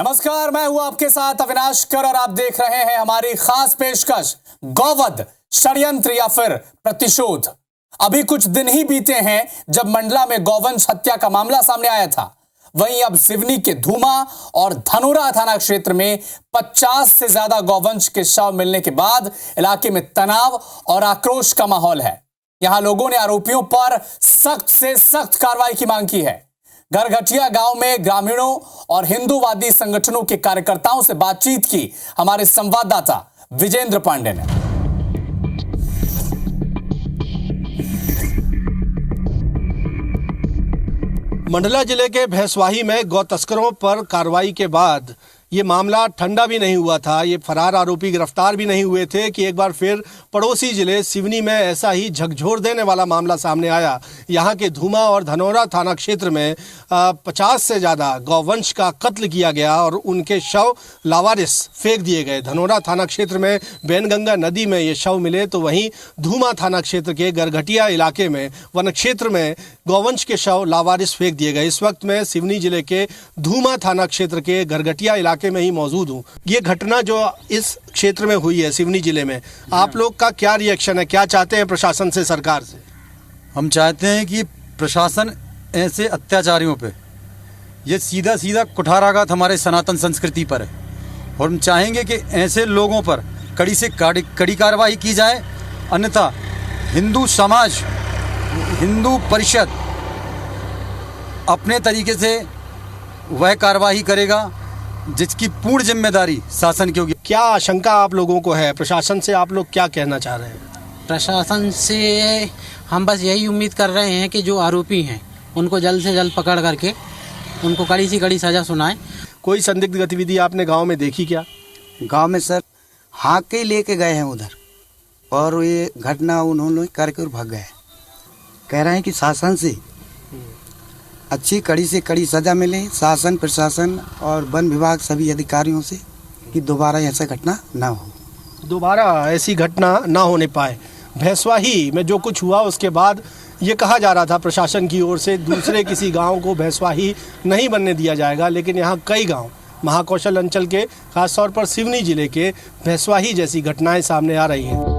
नमस्कार, मैं हूं आपके साथ अविनाश कर और आप देख रहे हैं हमारी खास पेशकश गौवध षड्यंत्र या फिर प्रतिशोध। अभी कुछ दिन ही बीते हैं जब मंडला में गौवंश हत्या का मामला सामने आया था। वहीं अब सिवनी के धूमा और धनोरा थाना क्षेत्र में 50 से ज्यादा गौवंश के शव मिलने के बाद इलाके में तनाव और आक्रोश का माहौल है। यहां लोगों ने आरोपियों पर सख्त से सख्त कार्रवाई की मांग की है। गरघटिया गांव में ग्रामीणों और हिंदूवादी संगठनों के कार्यकर्ताओं से बातचीत की हमारे संवाददाता विजेंद्र पांडे ने। मंडला जिले के भैंसवाही में गौ तस्करों पर कार्रवाई के बाद ये मामला ठंडा भी नहीं हुआ था। ये फरार आरोपी गिरफ्तार भी नहीं हुए थे कि एक बार फिर पड़ोसी जिले सिवनी में ऐसा ही झकझोर देने वाला मामला सामने आया। यहाँ के धूमा और धनोरा थाना क्षेत्र में 50 से ज़्यादा गौवंश का कत्ल किया गया और उनके शव लावारिस फेंक दिए गए। धनोरा थाना क्षेत्र में बैनगंगा नदी में ये शव मिले तो वहीं धूमा थाना क्षेत्र के गरघटिया इलाके में वन क्षेत्र में गौवंश के शव लावारिस फेंक दिए गए। इस वक्त मैं सिवनी जिले के धूमा थाना क्षेत्र के गरघटिया इलाके में ही मौजूद हूँ। ये घटना जो इस क्षेत्र में हुई है सिवनी जिले में, आप लोग का क्या रिएक्शन है? क्या चाहते हैं प्रशासन से, सरकार से? हम चाहते हैं कि प्रशासन ऐसे अत्याचारियों पे, ये सीधा सीधा कुठाराघात हमारे सनातन संस्कृति पर है और हम चाहेंगे कि ऐसे लोगों पर कड़ी से कड़ी कार्रवाई की जाए। अन्यथा हिंदू समाज, हिंदू परिषद अपने तरीके से वह कार्रवाई करेगा जिसकी पूर्ण जिम्मेदारी शासन की होगी। क्या आशंका आप लोगों को है? प्रशासन से आप लोग क्या कहना चाह रहे हैं? प्रशासन से हम बस यही उम्मीद कर रहे हैं कि जो आरोपी हैं उनको जल्द से जल्द पकड़ करके उनको कड़ी से कड़ी सज़ा सुनाएं। कोई संदिग्ध गतिविधि आपने गांव में देखी क्या? गांव में सर हाँक के लेके गए हैं उधर और ये घटना उन्होंने करके भाग गए। कह रहे हैं कि शासन से अच्छी कड़ी से कड़ी सज़ा मिले, शासन प्रशासन और वन विभाग सभी अधिकारियों से, कि दोबारा ऐसा घटना ना हो, दोबारा ऐसी घटना ना होने पाए। भैंसवाही में जो कुछ हुआ उसके बाद ये कहा जा रहा था प्रशासन की ओर से दूसरे किसी गांव को भैंसवाही नहीं बनने दिया जाएगा, लेकिन यहाँ कई गांव महाकौशल अंचल के, खासतौर पर सिवनी जिले के भैंसवाही जैसी घटनाएं सामने आ रही हैं।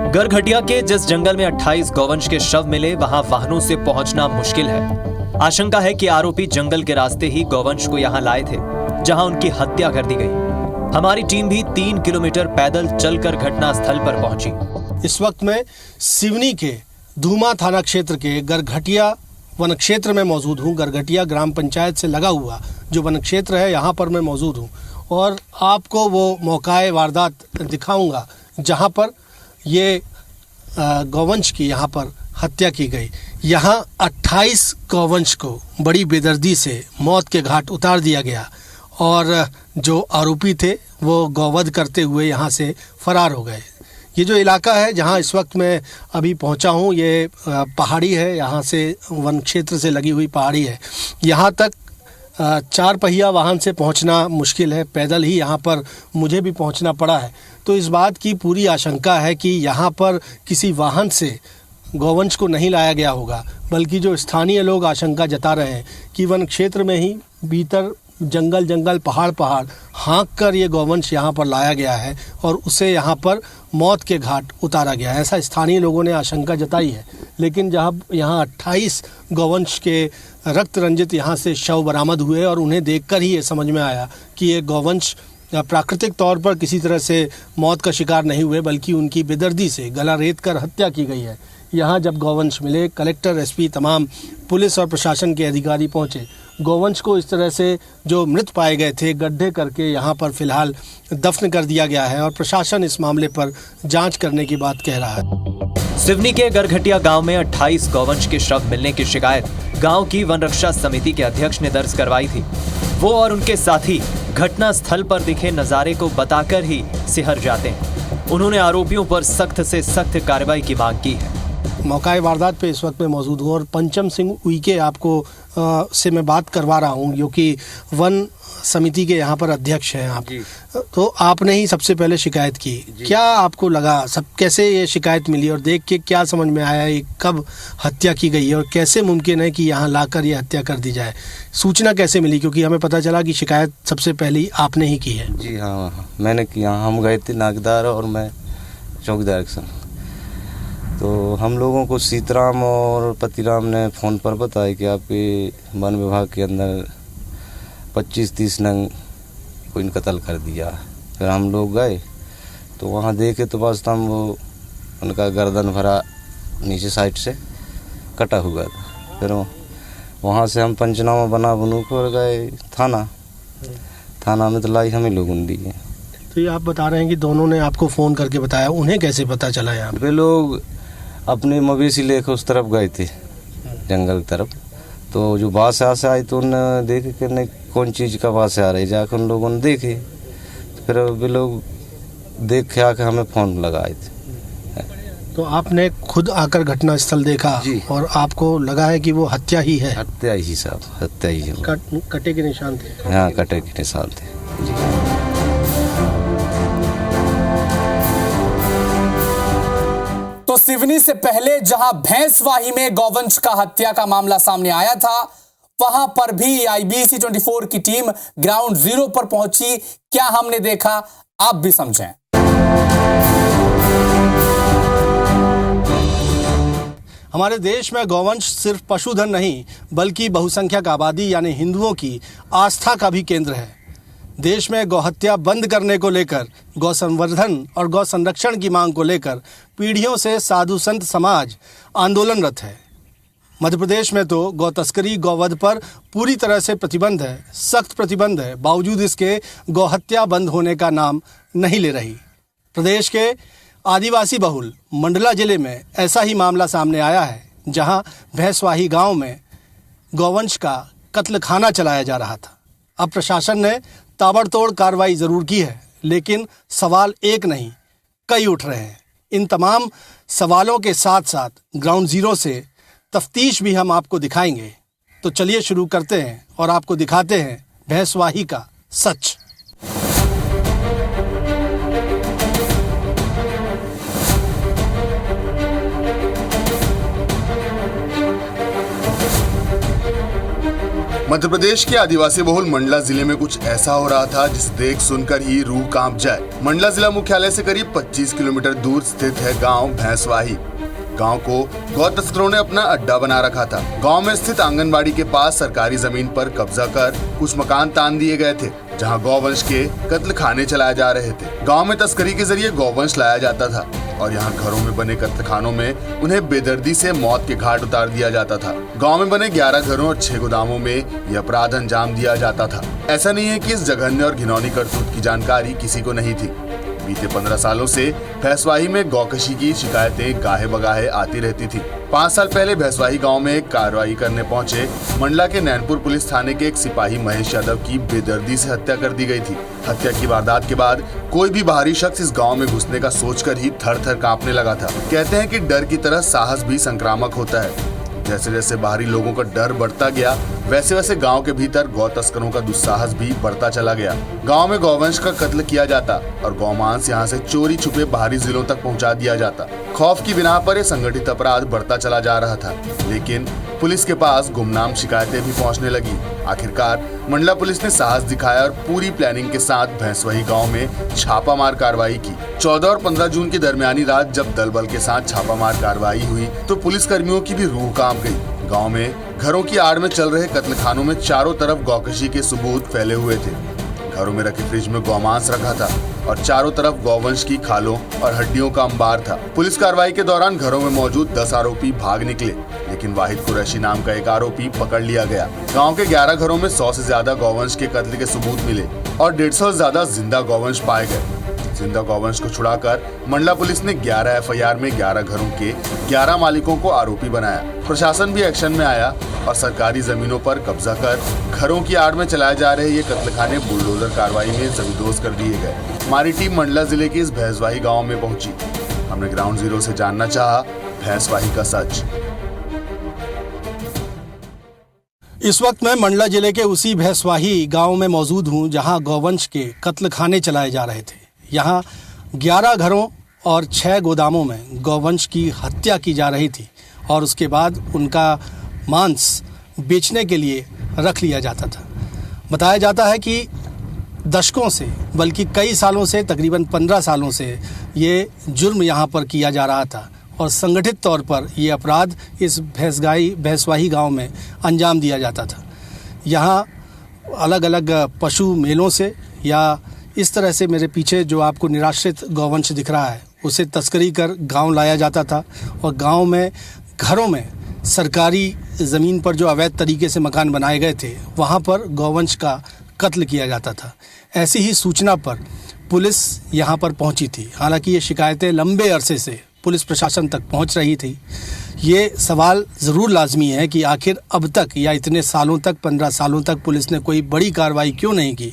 गरघटिया के जिस जंगल में 28 गौवंश के शव मिले वहां वाहनों से पहुंचना मुश्किल है। आशंका है कि आरोपी जंगल के रास्ते ही गौवंश को यहां लाए थे, जहां उनकी हत्या कर दी गई। हमारी टीम भी 3 किलोमीटर पैदल चलकर घटनास्थल पर पहुंची। इस वक्त मैं सिवनी के धूमा थाना क्षेत्र के गरघटिया वन क्षेत्र में मौजूद हूँ। गरघटिया ग्राम पंचायत से लगा हुआ जो वन क्षेत्र है, यहाँ पर मैं मौजूद हूँ और आपको वो मौकाए वारदात दिखाऊंगा जहाँ पर ये गौवंश की यहाँ पर हत्या की गई। यहाँ 28 गौवंश को बड़ी बेदर्दी से मौत के घाट उतार दिया गया और जो आरोपी थे वो गौवध करते हुए यहाँ से फरार हो गए। ये जो इलाका है जहाँ इस वक्त मैं अभी पहुँचा हूँ, ये पहाड़ी है, यहाँ से वन क्षेत्र से लगी हुई पहाड़ी है। यहाँ तक 4 पहिया वाहन से पहुंचना मुश्किल है, पैदल ही यहाँ पर मुझे भी पहुंचना पड़ा है। तो इस बात की पूरी आशंका है कि यहाँ पर किसी वाहन से गौवंश को नहीं लाया गया होगा, बल्कि जो स्थानीय लोग आशंका जता रहे हैं कि वन क्षेत्र में ही भीतर जंगल पहाड़ हाँक कर ये गौवंश यहाँ पर लाया गया है और उसे यहाँ पर मौत के घाट उतारा गया है, ऐसा स्थानीय लोगों ने आशंका जताई है। लेकिन जहाँ यहाँ 28 गौवंश के रक्त रंजित यहाँ से शव बरामद हुए और उन्हें देखकर ही ये समझ में आया कि ये गौवंश प्राकृतिक तौर पर किसी तरह से मौत का शिकार नहीं हुए, बल्कि उनकी बेदर्दी से गला रेत कर हत्या की गई है। यहाँ जब गौवंश मिले, कलेक्टर, एसपी, तमाम पुलिस और प्रशासन के अधिकारी पहुँचे। गौवंश को इस तरह से जो मृत पाए गए थे गड्ढे करके यहाँ पर फिलहाल दफन कर दिया गया है और प्रशासन इस मामले पर जांच करने की बात कह रहा है। सिवनी के गरघटिया गांव में 28 गौवंश के शव मिलने की शिकायत गांव की वन रक्षा समिति के अध्यक्ष ने दर्ज करवाई थी। वो और उनके साथी घटना स्थल पर दिखे नजारे को बताकर ही सिहर जाते हैं। उन्होंने आरोपियों पर सख्त से सख्त कार्रवाई की मांग की है। मौका वारदात पे इस वक्त मैं मौजूद हूँ और पंचम सिंह उइके आपको से मैं बात करवा रहा हूँ, जो कि वन समिति के यहाँ पर अध्यक्ष हैं आप। तो आपने ही सबसे पहले शिकायत की, क्या आपको लगा, सब कैसे ये शिकायत मिली और देख के क्या समझ में आया, ये कब हत्या की गई है और कैसे मुमकिन है कि यहाँ लाकर ये हत्या कर दी जाए? सूचना कैसे मिली, क्योंकि हमें पता चला कि शिकायत सबसे पहले आपने ही की है। जी हाँ, मैंने किया। हम गए थे नागदार और मैं चौकीदार के संग। तो हम लोगों को सीताराम और पतिराम ने फ़ोन पर बताया कि आपके वन विभाग के अंदर 25-30 नंग को इन कत्ल कर दिया। फिर हम लोग गए तो वहाँ देखे तो वास्तव में वो उनका गर्दन भरा नीचे साइड से कटा हुआ था। फिर वहाँ से हम पंचनामा बना बनू कर गए थाना में, तो लाई हमें लोगों ने दी है। तो ये आप बता रहे हैं कि दोनों ने आपको फ़ोन करके बताया, उन्हें कैसे पता चला? यहाँ वे लोग अपने मवेशी लेकर उस तरफ गए थे, जंगल की तरफ। तो जो बात से आई तो उन्होंने देखे कि नहीं कौन चीज़ का बात से आ रही, जाकर उन लोगों ने देखे। तो फिर वे लोग देख के आके हमें फ़ोन लगाए थे। तो आपने खुद आकर घटनास्थल देखा जी। और आपको लगा है कि वो हत्या ही है? हत्या ही साहब, हत्या ही है। कटे के निशान थे? हाँ, कटे के निशान थे जी। तो सिवनी से पहले जहां भैंसवाही में गौवंश का हत्या का मामला सामने आया था, वहां पर भी IBC 24 की टीम ग्राउंड जीरो पर पहुंची। क्या हमने देखा, आप भी समझें। हमारे देश में गौवंश सिर्फ पशुधन नहीं बल्कि बहुसंख्यक आबादी यानी हिंदुओं की आस्था का भी केंद्र है। देश में गौहत्या बंद करने को लेकर, गौ संवर्धन और गौ संरक्षण की मांग को लेकर पीढ़ियों से साधु संत समाज आंदोलनरत है। मध्य प्रदेश में तो गौ तस्करी, गौवध पर पूरी तरह से प्रतिबंध है, सख्त प्रतिबंध है। बावजूद इसके गौहत्या बंद होने का नाम नहीं ले रही। प्रदेश के आदिवासी बहुल मंडला जिले में ऐसा ही मामला सामने आया है, जहां भैंसवाही गांव में गौवंश का कत्लखाना चलाया जा रहा था। अब प्रशासन ने ताबड़तोड़ कार्रवाई जरूर की है, लेकिन सवाल एक नहीं कई उठ रहे हैं। इन तमाम सवालों के साथ साथ ग्राउंड जीरो से तफ्तीश भी हम आपको दिखाएंगे। तो चलिए शुरू करते हैं और आपको दिखाते हैं भैंसवाही का सच। मध्य प्रदेश के आदिवासी बहुल मंडला जिले में कुछ ऐसा हो रहा था जिसे देख सुनकर ही रूह कांप जाए। मंडला जिला मुख्यालय से करीब 25 किलोमीटर दूर स्थित है गांव भैंसवाही। गांव को गौ तस्करों ने अपना अड्डा बना रखा था। गांव में स्थित आंगनबाड़ी के पास सरकारी जमीन पर कब्जा कर कुछ मकान तान दिए गए थे, जहां गौवंश के कत्ल खाने चलाए जा रहे थे। गांव में तस्करी के जरिए गौवंश लाया जाता था और यहां घरों में बने कत्लखानों में उन्हें बेदर्दी से मौत के घाट उतार दिया जाता था। गांव में बने 11 घरों और 6 गोदामों में यह अपराध अंजाम दिया जाता था। ऐसा नहीं है कि इस जघन्य और घिनौनी करतूत की जानकारी किसी को नहीं थी। बीते 15 सालों से भैंसवाही में गौकशी की शिकायतें गाहे बगाहे आती रहती थी। 5 साल पहले भैंसवाही गांव में एक कार्रवाई करने पहुंचे मंडला के नैनपुर पुलिस थाने के एक सिपाही महेश यादव की बेदर्दी से हत्या कर दी गई थी। हत्या की वारदात के बाद कोई भी बाहरी शख्स इस गांव में घुसने का सोचकर ही थर थर कांपने लगा था। कहते हैं कि डर की तरह साहस भी संक्रामक होता है। जैसे जैसे बाहरी लोगों का डर बढ़ता गया, वैसे वैसे गांव के भीतर गौ तस्करों का दुस्साहस भी बढ़ता चला गया। गांव में गौवंश का कत्ल किया जाता और गौमांस यहां से चोरी छुपे बाहरी जिलों तक पहुंचा दिया जाता। खौफ की बिना पर यह संगठित अपराध बढ़ता चला जा रहा था, लेकिन पुलिस के पास गुमनाम शिकायतें भी पहुंचने लगी। आखिरकार मंडला पुलिस ने साहस दिखाया और पूरी प्लानिंग के साथ भैंसवाही गांव में छापामार कार्रवाई की। 14 और 15 जून की दरमियानी रात जब दल बल के साथ छापामार कार्रवाई हुई तो पुलिस कर्मियों की भी रूह कांप गई। गांव में घरों की आड़ में चल रहे कत्लखानों में चारों तरफ गौकशी के सबूत फैले हुए थे। घरों में रखे फ्रिज में गौमांस रखा था और चारों तरफ गौवंश की खालों और हड्डियों का अंबार था। पुलिस कार्रवाई के दौरान घरों में मौजूद 10 आरोपी भाग निकले, लेकिन वाहिद कुरैशी नाम का एक आरोपी पकड़ लिया गया। गांव के 11 घरों में 100 से ज्यादा गौवंश के कत्ल के सबूत मिले और 150 से ज्यादा जिंदा गौवंश पाए गए। जिंदा गौवंश को छुड़ाकर मंडला पुलिस ने 11 FIR में 11 घरों के 11 मालिकों को आरोपी बनाया। प्रशासन भी एक्शन में आया और सरकारी जमीनों पर कब्जा कर घरों की आड़ में चलाए जा रहे ये कत्लखाने बुलडोजर कार्रवाई में जमींदोज कर दिए गए। हमारी टीम मंडला जिले के इस भैंसवाही गांव में पहुंची। हमने ग्राउंड जीरो से जानना चाहा भैंसवाही का सच। इस वक्त मैं मंडला जिले के उसी भैंसवाही गांव में मौजूद हूं जहां गौवंश के कत्ल खाने चलाए जा रहे थे। यहां 11 घरों और 6 गोदामों में गौवंश की हत्या की जा रही थी और उसके बाद उनका मांस बेचने के लिए रख लिया जाता था। बताया जाता है कि दशकों से, बल्कि कई सालों से, तकरीबन 15 सालों से ये जुर्म यहाँ पर किया जा रहा था और संगठित तौर पर ये अपराध इस भैंसवाही गांव में अंजाम दिया जाता था। यहाँ अलग अलग पशु मेलों से या इस तरह से मेरे पीछे जो आपको निराश्रित गौवंश दिख रहा है उसे तस्करी कर गांव लाया जाता था और गांव में घरों में सरकारी ज़मीन पर जो अवैध तरीके से मकान बनाए गए थे वहाँ पर गौवंश का कत्ल किया जाता था। ऐसी ही सूचना पर पुलिस यहाँ पर पहुँची थी। हालांकि ये शिकायतें लंबे अरसे से पुलिस प्रशासन तक पहुँच रही थी। ये सवाल ज़रूर लाजमी है कि आखिर अब तक या इतने सालों तक, 15 सालों तक पुलिस ने कोई बड़ी कार्रवाई क्यों नहीं की।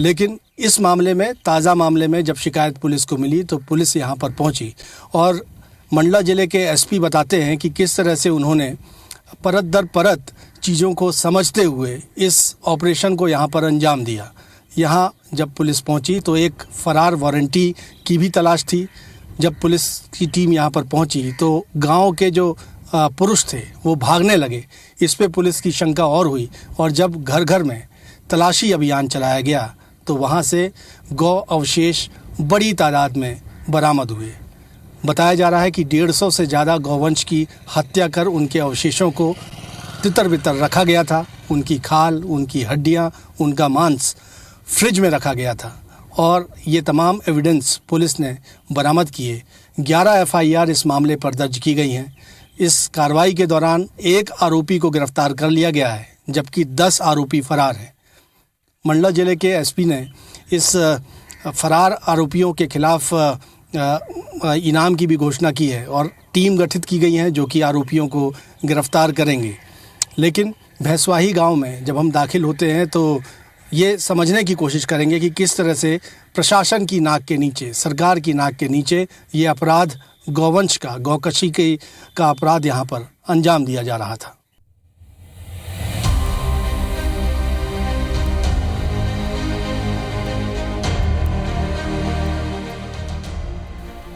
लेकिन इस मामले में, ताज़ा मामले में जब शिकायत पुलिस को मिली तो पुलिस यहाँ पर पहुँची और मंडला ज़िले के एसपी बताते हैं कि किस तरह से उन्होंने परत दर परत चीज़ों को समझते हुए इस ऑपरेशन को यहाँ पर अंजाम दिया। यहाँ जब पुलिस पहुँची तो एक फ़रार वारंटी की भी तलाश थी। जब पुलिस की टीम यहाँ पर पहुँची तो गांव के जो पुरुष थे वो भागने लगे। इस पे पुलिस की शंका और हुई और जब घर घर में तलाशी अभियान चलाया गया तो वहाँ से गौ अवशेष बड़ी तादाद में बरामद हुए। बताया जा रहा है कि 150 से ज़्यादा गौवंश की हत्या कर उनके अवशेषों को तितर बितर रखा गया था। उनकी खाल, उनकी हड्डियां, उनका मांस फ्रिज में रखा गया था और ये तमाम एविडेंस पुलिस ने बरामद किए। 11 एफआईआर इस मामले पर दर्ज की गई हैं। इस कार्रवाई के दौरान एक आरोपी को गिरफ्तार कर लिया गया है जबकि 10 आरोपी फरार हैं। मंडला जिले के एसपी ने इस फरार आरोपियों के खिलाफ इनाम की भी घोषणा की है और टीम गठित की गई है जो कि आरोपियों को गिरफ्तार करेंगे। लेकिन भैंसवाही गांव में जब हम दाखिल होते हैं तो ये समझने की कोशिश करेंगे कि किस तरह से प्रशासन की नाक के नीचे, सरकार की नाक के नीचे ये अपराध गौवंश का, गौकशी का अपराध यहाँ पर अंजाम दिया जा रहा था।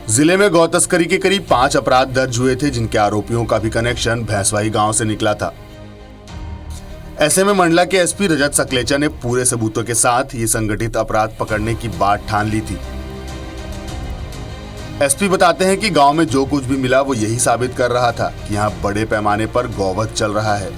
जिले में गौ तस्करी के करीब 5 अपराध दर्ज हुए थे जिनके आरोपियों का भी कनेक्शन भैंसवाही गांव से निकला था। ऐसे में मंडला के एसपी रजत सकलेचा ने पूरे सबूतों के साथ ये संगठित अपराध पकड़ने की बात ठान ली थी। एसपी बताते हैं कि गांव में जो कुछ भी मिला वो यही साबित कर रहा था कि यहाँ बड़े पैमाने पर गौवध चल रहा है।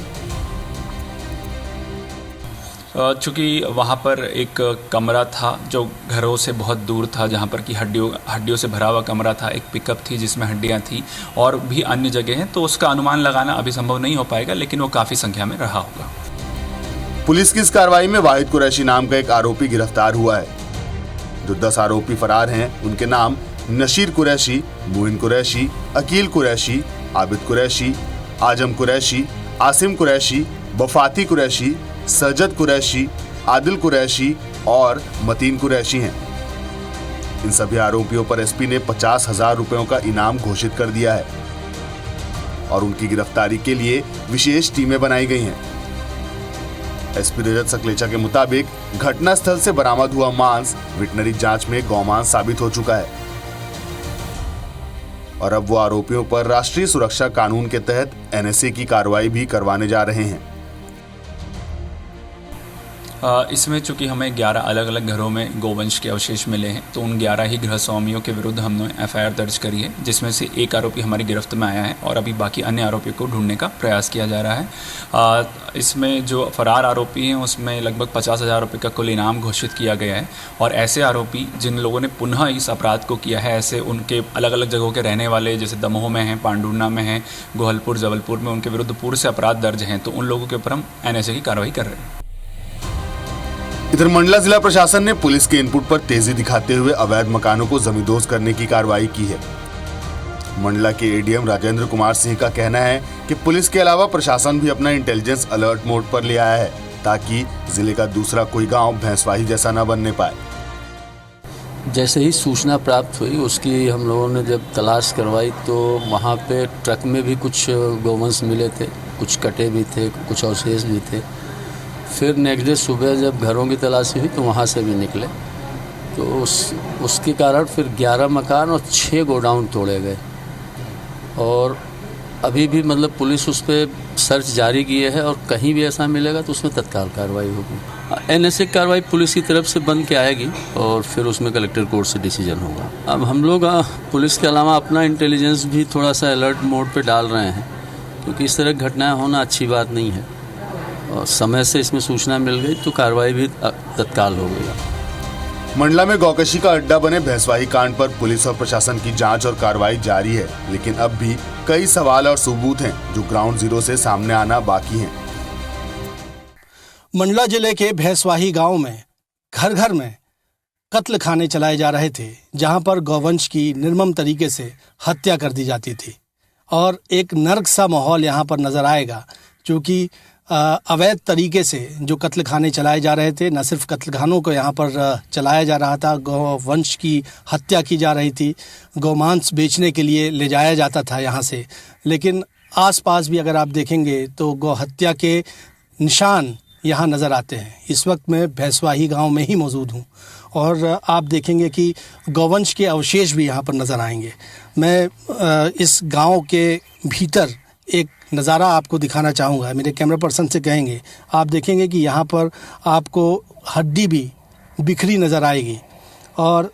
चूँकि वहाँ पर एक कमरा था जो घरों से बहुत दूर था, जहाँ पर कि हड्डियों से भरा हुआ कमरा था। एक पिकअप थी जिसमें हड्डियाँ थी और भी अन्य जगह हैं, तो उसका अनुमान लगाना अभी संभव नहीं हो पाएगा, लेकिन वो काफ़ी संख्या में रहा होगा। पुलिस की इस कार्रवाई में वाहिद कुरैशी नाम का एक आरोपी गिरफ्तार हुआ है। जो 10 आरोपी फरार हैं उनके नाम नशीर कुरैशी, मुइन कुरैशी, अकील कुरैशी, आबिद कुरैशी, आजम कुरैशी, आसिम कुरैशी, वफाती कुरैशी, सजद कुरैशी, आदिल कुरैशी और मतीन कुरैशी हैं। इन सभी आरोपियों पर एसपी ने 50,000 रुपयों का इनाम घोषित कर दिया है और उनकी गिरफ्तारी के लिए विशेष टीमें बनाई गई हैं। एसपी रजत सकलेचा के मुताबिक घटनास्थल से बरामद हुआ मांस वेटनरी जांच में गौमांस साबित हो चुका है और अब वो आरोपियों पर राष्ट्रीय सुरक्षा कानून के तहत एनएसए की कार्रवाई भी करवाने जा रहे हैं। इसमें चूंकि हमें 11 अलग अलग घरों में गोवंश के अवशेष मिले हैं, तो उन 11 ही गृहस्वामियों के विरुद्ध हमने एफआईआर दर्ज करी है, जिसमें से एक आरोपी हमारी गिरफ्त में आया है और अभी बाकी अन्य आरोपियों को ढूंढने का प्रयास किया जा रहा है। इसमें जो फरार आरोपी हैं उसमें लगभग 50,000 रुपये का कुल इनाम घोषित किया गया है और ऐसे आरोपी जिन लोगों ने पुनः इस अपराध को किया है, ऐसे उनके अलग अलग जगहों के रहने वाले, जैसे दमोह में हैं, पांडुर्ना में हैं, गोहलपुर, जबलपुर में, उनके विरुद्ध पूर्व से अपराध दर्ज हैं, तो उन लोगों के ऊपर हम एनएसए की कार्रवाई कर रहे हैं। इधर मंडला जिला प्रशासन ने पुलिस के इनपुट पर तेजी दिखाते हुए अवैध मकानों को जमींदोज करने की कार्रवाई की है। मंडला के एडीएम राजेंद्र कुमार सिंह का कहना है कि पुलिस के अलावा प्रशासन भी अपना इंटेलिजेंस अलर्ट मोड पर ले आया है ताकि जिले का दूसरा कोई गांव भैंसवाही जैसा न बनने पाए। जैसे ही सूचना प्राप्त हुई उसकी हम लोगों ने जब तलाश करवाई तो वहाँ पे ट्रक में भी कुछ गोवंश मिले थे, कुछ कटे भी थे, कुछ अवशेष भी थे। फिर नेक्स्ट डे सुबह जब घरों की तलाशी हुई तो वहाँ से भी निकले, तो उसके कारण फिर 11 मकान और 6 गोडाउन तोड़े गए। और अभी भी मतलब पुलिस उस पर सर्च जारी किए है और कहीं भी ऐसा मिलेगा तो उसमें तत्काल कार्रवाई होगी। एनएसए कार्रवाई पुलिस की तरफ से बन के आएगी और फिर उसमें कलेक्टर कोर्ट से डिसीजन होगा। अब हम लोग पुलिस के अलावा अपना इंटेलिजेंस भी थोड़ा सा अलर्ट मोड पे डाल रहे हैं, क्योंकि इस तरह घटनाएं होना अच्छी बात नहीं है। और समय से इसमें सूचना मिल गई तो कार्रवाई भी तत्काल हो गई। मंडला में गौकशी का अड्डा बने भैंसवाही कांड पर पुलिस और प्रशासन की जांच और कार्रवाई जारी है, लेकिन अब भी कई सवाल और सबूत हैं जो ग्राउंड जीरो से सामने आना बाकी हैं। मंडला जिले के भैंसवाही गांव में घर घर में कत्ल खाने चलाए जा रहे थे, जहां पर गौवंश की निर्मम तरीके से हत्या कर दी जाती थी। और एक नर्क सा माहौल यहां पर नजर आएगा, क्योंकि अवैध तरीके से जो कत्ल खाने चलाए जा रहे थे, न सिर्फ कत्ल खानों को यहाँ पर चलाया जा रहा था, गौवंश की हत्या की जा रही थी, गौमांस बेचने के लिए ले जाया जाता था यहाँ से। लेकिन आसपास भी अगर आप देखेंगे तो गौ हत्या के निशान यहाँ नज़र आते हैं। इस वक्त मैं भैंसवाही गांव में ही मौजूद हूँ और आप देखेंगे कि गौवंश के अवशेष भी यहाँ पर नज़र आएंगे। मैं इस गांव के भीतर एक नज़ारा आपको दिखाना चाहूँगा। मेरे कैमरा पर्सन से कहेंगे, आप देखेंगे कि यहाँ पर आपको हड्डी भी बिखरी नज़र आएगी और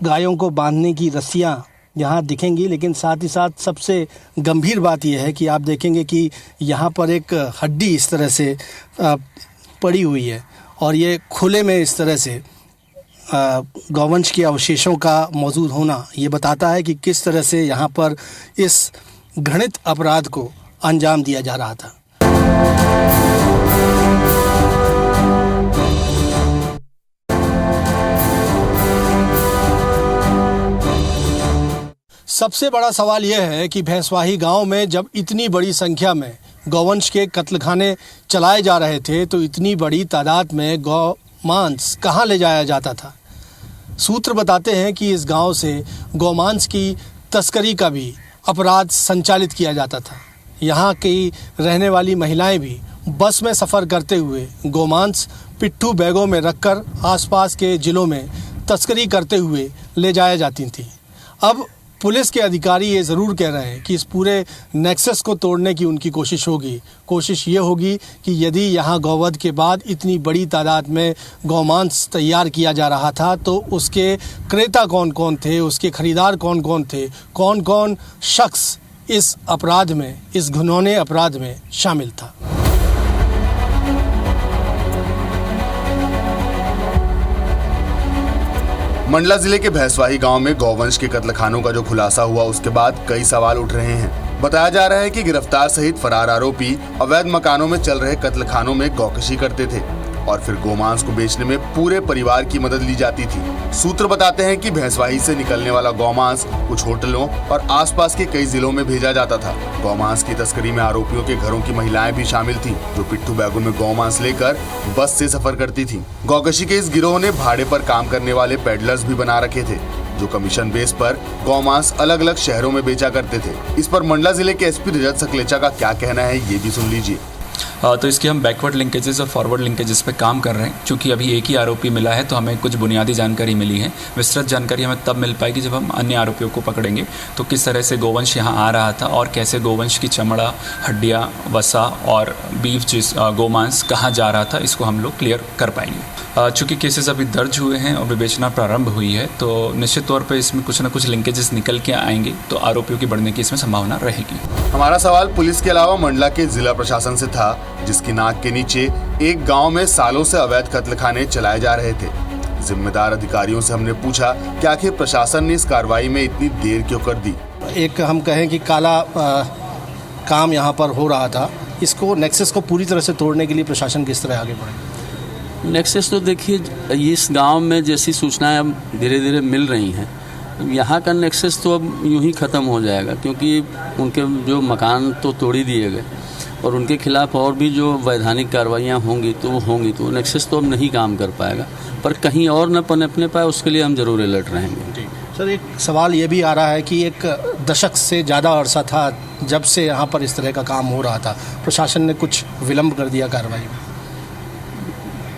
गायों को बांधने की रस्सियाँ यहाँ दिखेंगी। लेकिन साथ ही साथ सबसे गंभीर बात यह है कि आप देखेंगे कि यहाँ पर एक हड्डी इस तरह से पड़ी हुई है और ये खुले में इस तरह से गौवंश के अवशेषों का मौजूद होना ये बताता है कि किस तरह से यहाँ पर इस घृणित अपराध को अंजाम दिया जा रहा था। सबसे बड़ा सवाल यह है कि भैंसवाही गांव में जब इतनी बड़ी संख्या में गौवंश के कत्लखाने चलाए जा रहे थे तो इतनी बड़ी तादाद में गौ मांस कहाँ ले जाया जाता था। सूत्र बताते हैं कि इस गांव से गौमांस की तस्करी का भी अपराध संचालित किया जाता था। यहाँ की रहने वाली महिलाएं भी बस में सफ़र करते हुए गोमांस पिट्ठू बैगों में रखकर आसपास के ज़िलों में तस्करी करते हुए ले जाया जाती थी। अब पुलिस के अधिकारी ये ज़रूर कह रहे हैं कि इस पूरे नेक्सस को तोड़ने की उनकी कोशिश होगी। कोशिश ये होगी कि यदि यहाँ गौवध के बाद इतनी बड़ी तादाद में गौमांस तैयार किया जा रहा था तो उसके क्रेता कौन कौन थे, उसके ख़रीदार कौन कौन थे, कौन कौन शख्स इस अपराध में, इस घिनौने अपराध में शामिल था। मंडला जिले के भैंसवाही गांव में गौवंश के कत्लखानों का जो खुलासा हुआ उसके बाद कई सवाल उठ रहे हैं। बताया जा रहा है कि गिरफ्तार सहित फरार आरोपी अवैध मकानों में चल रहे कत्लखानों में गौकशी करते थे और फिर गोमांस को बेचने में पूरे परिवार की मदद ली जाती थी। सूत्र बताते हैं कि भैंसवाही से निकलने वाला गौमांस कुछ होटलों और आसपास के कई जिलों में भेजा जाता था। गौमांस की तस्करी में आरोपियों के घरों की महिलाएं भी शामिल थीं, जो पिट्ठू बैगों में गौमांस लेकर बस से सफर करती थीं। गौकशी के इस गिरोह ने भाड़े पर काम करने वाले पेडलर्स भी बना रखे थे, जो कमीशन बेस पर गौमांस अलग अलग शहरों में बेचा करते थे। इस पर मंडला जिले के एसपी रजत सकलेचा का क्या कहना है, ये भी सुन लीजिए। तो इसके हम बैकवर्ड लिंकेजेस और फॉरवर्ड लिंकेजेस पे काम कर रहे हैं। क्योंकि अभी एक ही आरोपी मिला है तो हमें कुछ बुनियादी जानकारी मिली है। विस्तृत जानकारी हमें तब मिल पाएगी जब हम अन्य आरोपियों को पकड़ेंगे, तो किस तरह से गोवंश यहाँ आ रहा था और कैसे गोवंश की चमड़ा, हड्डियाँ, वसा और बीफ गोमांस कहाँ जा रहा था, इसको हम लोग क्लियर कर पाएंगे। चूँकि केसेस अभी दर्ज हुए हैं और विवेचना प्रारंभ हुई है तो निश्चित तौर पर इसमें कुछ ना कुछ लिंकेजेस निकल के आएंगे, तो आरोपियों की बढ़ने की इसमें संभावना रहेगी। हमारा सवाल पुलिस के अलावा मंडला के जिला प्रशासन से था, जिसकी नाक के नीचे एक गांव में सालों से अवैध कत्लखाने चलाए जा रहे थे। जिम्मेदार अधिकारियों से हमने पूछा कि आखिर प्रशासन ने इस कार्रवाई में इतनी देर क्यों कर दी। एक हम कहें कि काला काम यहाँ पर हो रहा था, इसको नेक्सस को पूरी तरह से तोड़ने के लिए प्रशासन किस तरह आगे बढ़े? नेक्सस तो देखिए, इस गांव में जैसी सूचनाएं अब धीरे धीरे मिल रही हैं, यहाँ का नेक्सस तो अब यूं ही ख़त्म हो जाएगा, क्योंकि उनके जो मकान तो तोड़ ही दिए गए और उनके खिलाफ और भी जो वैधानिक कार्रवाइयाँ होंगी तो वो होंगी, तो नेक्सस तो अब नहीं काम कर पाएगा, पर कहीं और न पनपने पाए उसके लिए हम ज़रूर अलर्ट रहेंगे। सर, एक सवाल ये भी आ रहा है कि एक दशक से ज़्यादा अरसा था जब से यहाँ पर इस तरह का काम हो रहा था, प्रशासन ने कुछ विलम्ब कर दिया कार्रवाई में।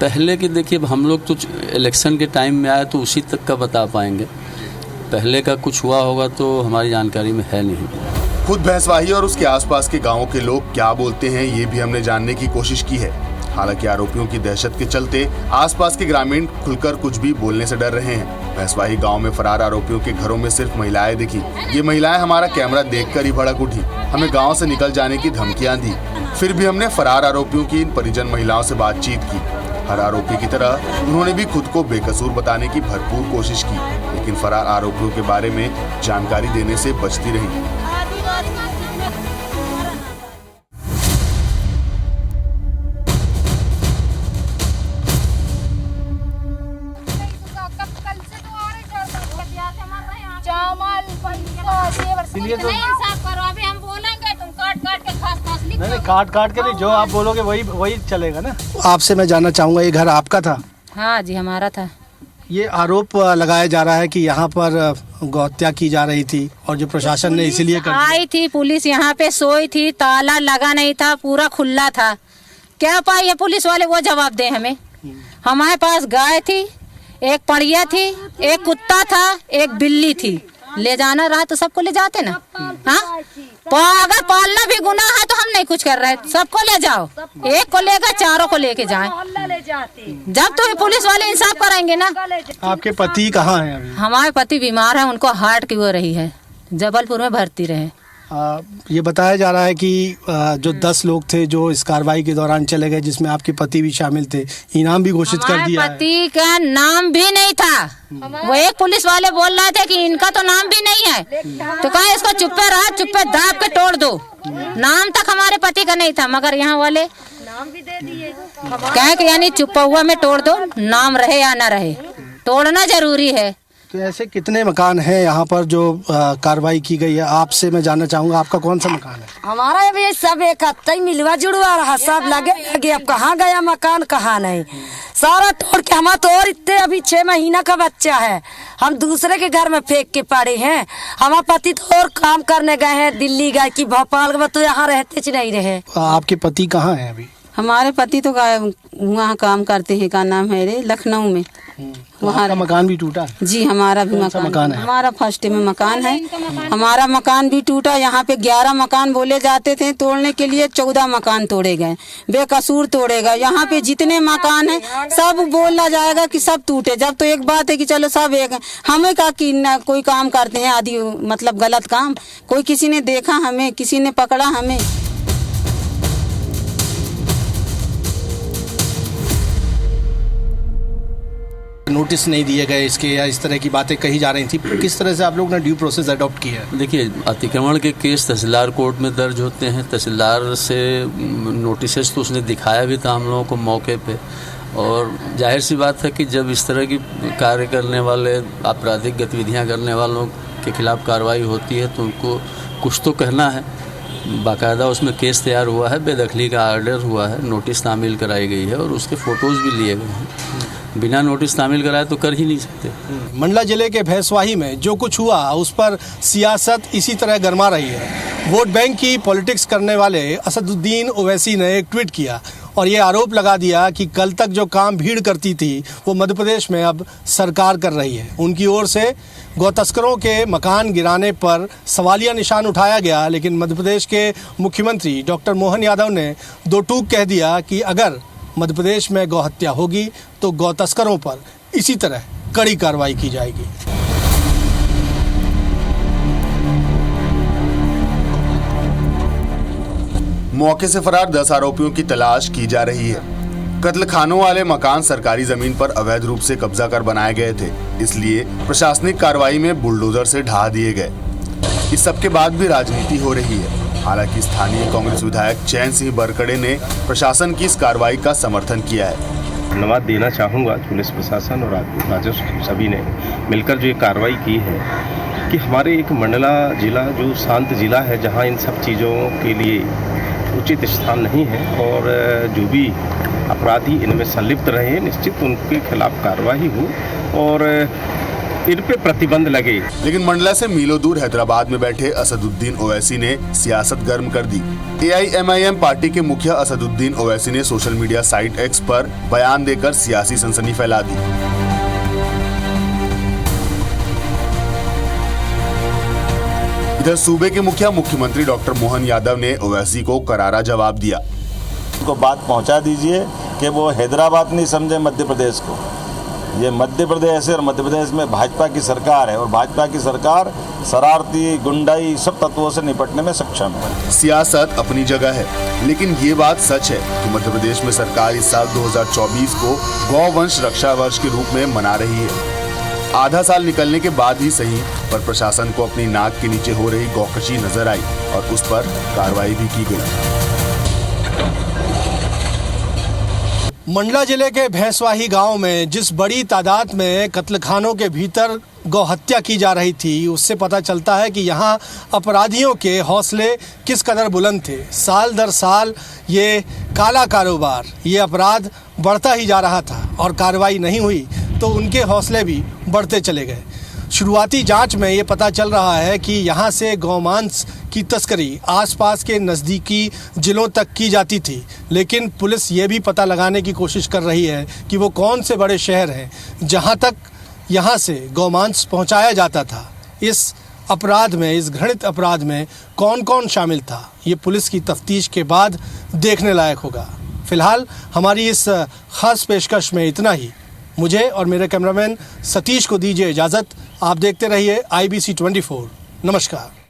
पहले की देखिए, हम लोग तो इलेक्शन के टाइम में आए तो उसी तक का बता पाएंगे, पहले का कुछ हुआ होगा तो हमारी जानकारी में है नहीं। खुद भैंसवाही और उसके आसपास के गांवों के लोग क्या बोलते हैं, ये भी हमने जानने की कोशिश की है। हालांकि आरोपियों की दहशत के चलते आसपास के ग्रामीण खुलकर कुछ भी बोलने से डर रहे हैं। भैंसवाही गांव में फरार आरोपियों के घरों में सिर्फ महिलाएं दिखी। ये महिलाएं हमारा कैमरा देखकर ही भड़क उठी, हमें गांव से निकल जाने की धमकियां दी। फिर भी हमने फरार आरोपियों की इन परिजन महिलाओं से बातचीत की। हर आरोपी की तरह उन्होंने भी खुद को बेकसूर बताने की भरपूर कोशिश की, लेकिन फरार आरोपियों के बारे में जानकारी देने से बचती रही। नहीं, काट के नहीं, जो आप बोलोगे वही चलेगा ना। आपसे मैं जानना चाहूँगा, ये घर आपका था? हाँ जी, हमारा था। ये आरोप लगाया जा रहा है कि यहाँ पर गौहत्या की जा रही थी और जो प्रशासन ने इसीलिए कर दिया। आई थी पुलिस, यहाँ पे सोई थी, ताला लगा नहीं था, पूरा खुला था। क्या पाई है पुलिस वाले, वो जवाब दे हमें। हमारे पास गाय थी, एक पड़िया थी, एक कुत्ता था, एक बिल्ली थी। ले जाना रहा तो सबको ले जाते ना। हाँ, अगर पालना भी गुनाह है तो हम नहीं कुछ कर रहे, सबको ले जाओ। एक को लेकर चारों को लेके जाएं। जब तो ये पुलिस वाले इंसाफ कराएंगे ना। आपके पति कहाँ हैं अभी? हमारे पति बीमार है, उनको हार्ट की हो रही है, जबलपुर में भर्ती रहे। ये बताया जा रहा है कि जो 10 लोग थे जो इस कार्रवाई के दौरान चले गए, जिसमें आपके पति भी शामिल थे, इनाम भी घोषित कर दिया है। पति का नाम भी नहीं था। वो एक पुलिस वाले बोल रहे थे कि इनका तो नाम भी नहीं है, तो कहा इसको चुप्पे रहा, चुप्पे दाब के तोड़ दो। नाम तक हमारे पति का नहीं था, मगर यहाँ वाले नाम भी दे दिए। कहे कि यानी चुप्पा हुआ में तोड़ दो, नाम रहे या ना रहे, तोड़ना जरूरी है। तो ऐसे कितने मकान हैं यहाँ पर जो कार्रवाई की गई है? आपसे मैं जानना चाहूँगा, आपका कौन सा मकान है? हमारा भी सब एक हत्ता ही मिलवा जुड़वा रहा, सब लगे अब कहाँ गया मकान कहाँ नहीं, सारा तोड़ के। हमारा तो और इतने अभी 6 महीना का बच्चा है, हम दूसरे के घर में फेंक के पड़े हैं। हमारे पति तो और काम करने गए हैं, दिल्ली गए कि भोपाल गए, तो यहाँ रहते नहीं रहे। आपके पति कहाँ है अभी? हमारे पति तो वहाँ काम करते हैं, का नाम है रे, लखनऊ में। वहाँ का मकान भी टूटा है? जी, हमारा भी मकान है। हमारा फर्स्ट में मकान है, हमारा मकान भी टूटा। यहाँ पे 11 मकान बोले जाते थे तोड़ने के लिए, 14 मकान तोड़े गए, बेकसूर तोड़े गए। यहाँ पे जितने मकान है सब बोला जाएगा कि सब टूटे, जब तो एक बात है कि चलो सब एक। हमें का कि कोई काम करते हैं आदि, मतलब गलत काम, कोई किसी ने देखा हमें, किसी ने पकड़ा हमें। नोटिस नहीं दिए गए इसके, या इस तरह की बातें कही जा रही थी, किस तरह से आप लोग ने ड्यू प्रोसेस अडॉप्ट किया है? देखिए, अतिक्रमण के केस तहसीलदार कोर्ट में दर्ज होते हैं, तहसीलदार से नोटिस तो उसने दिखाया भी था हम लोगों को मौके पे। और जाहिर सी बात है कि जब इस तरह की कार्य करने वाले, आपराधिक गतिविधियां करने वालों के खिलाफ कार्रवाई होती है तो उनको कुछ तो कहना है। बाकायदा उसमें केस तैयार हुआ है, बेदखली का आर्डर हुआ है, नोटिस तामील कराई गई है और उसके फ़ोटोज़ भी लिए गए हैं। बिना नोटिस तामील कराए तो कर ही नहीं सकते। मंडला जिले के भैंसवाही में जो कुछ हुआ उस पर सियासत इसी तरह गरमा रही है। वोट बैंक की पॉलिटिक्स करने वाले असदुद्दीन ओवैसी ने एक ट्वीट किया और ये आरोप लगा दिया कि कल तक जो काम भीड़ करती थी वो मध्य प्रदेश में अब सरकार कर रही है। उनकी ओर से गौ तस्करों के मकान गिराने पर सवालिया निशान उठाया गया, लेकिन मध्य प्रदेश के मुख्यमंत्री डॉक्टर मोहन यादव ने दो टूक कह दिया कि अगर मध्य प्रदेश में गौ हत्या होगी तो गौ तस्करों पर इसी तरह कड़ी कार्रवाई की जाएगी। मौके से फरार 10 आरोपियों की तलाश की जा रही है। कत्ल खानों वाले मकान सरकारी जमीन पर अवैध रूप से कब्जा कर बनाए गए थे, इसलिए प्रशासनिक कार्रवाई में बुलडोजर से ढहा दिए गए। इस सब के बाद भी राजनीति हो रही है। हालांकि स्थानीय कांग्रेस विधायक चैन सिंह बरकड़े ने प्रशासन की इस कार्रवाई का समर्थन किया है। धन्यवाद देना चाहूँगा पुलिस प्रशासन और राजस्व सभी ने मिलकर जो ये कार्रवाई की है कि हमारे एक मंडला जिला जो शांत जिला है, जहाँ इन सब चीज़ों के लिए उचित स्थान नहीं है और जो भी अपराधी इनमें संलिप्त रहे निश्चित उनके खिलाफ कार्रवाई हो और इन पे प्रतिबंध लगे। लेकिन मंडला से मीलों दूर हैदराबाद में बैठे असदुद्दीन ओवैसी ने सियासत गर्म कर दी। AIMIM पार्टी के मुखिया असदुद्दीन ओवैसी ने सोशल मीडिया साइट X पर बयान देकर सियासी सनसनी फैला दी। इधर सूबे के मुखिया मुख्यमंत्री डॉक्टर मोहन यादव ने ओवैसी को करारा जवाब दिया। उनको बात पहुंचा दीजिए कि वो हैदराबाद नहीं समझे मध्य प्रदेश को। ये मध्य प्रदेश है और मध्य प्रदेश में भाजपा की सरकार है और भाजपा की सरकार शरारती गुंडाई सब तत्वों से निपटने में सक्षम है। सियासत अपनी जगह है, लेकिन ये बात सच है कि मध्य प्रदेश में सरकार इस साल 2024 को गौवंश रक्षा वर्ष के रूप में मना रही है। आधा साल निकलने के बाद ही सही, पर प्रशासन को अपनी नाक के नीचे हो रही गौकशी नजर आई और उस पर कार्रवाई भी की गई। मंडला जिले के भैंसवाही गांव में जिस बड़ी तादाद में कत्लखानों के भीतर गौ हत्या की जा रही थी, उससे पता चलता है कि यहाँ अपराधियों के हौसले किस कदर बुलंद थे। साल दर साल ये काला कारोबार, ये अपराध बढ़ता ही जा रहा था और कार्रवाई नहीं हुई तो उनके हौसले भी बढ़ते चले गए। शुरुआती जांच में ये पता चल रहा है कि यहाँ से गौमांस की तस्करी आसपास के नज़दीकी जिलों तक की जाती थी, लेकिन पुलिस ये भी पता लगाने की कोशिश कर रही है कि वो कौन से बड़े शहर हैं जहाँ तक यहाँ से गौमांस पहुँचाया जाता था। इस अपराध में, इस घृणित अपराध में कौन कौन शामिल था, ये पुलिस की तफ्तीश के बाद देखने लायक होगा। फिलहाल हमारी इस खास पेशकश में इतना ही। मुझे और मेरे कैमरामैन सतीश को दीजिए इजाज़त। आप देखते रहिए IBC 24। नमस्कार।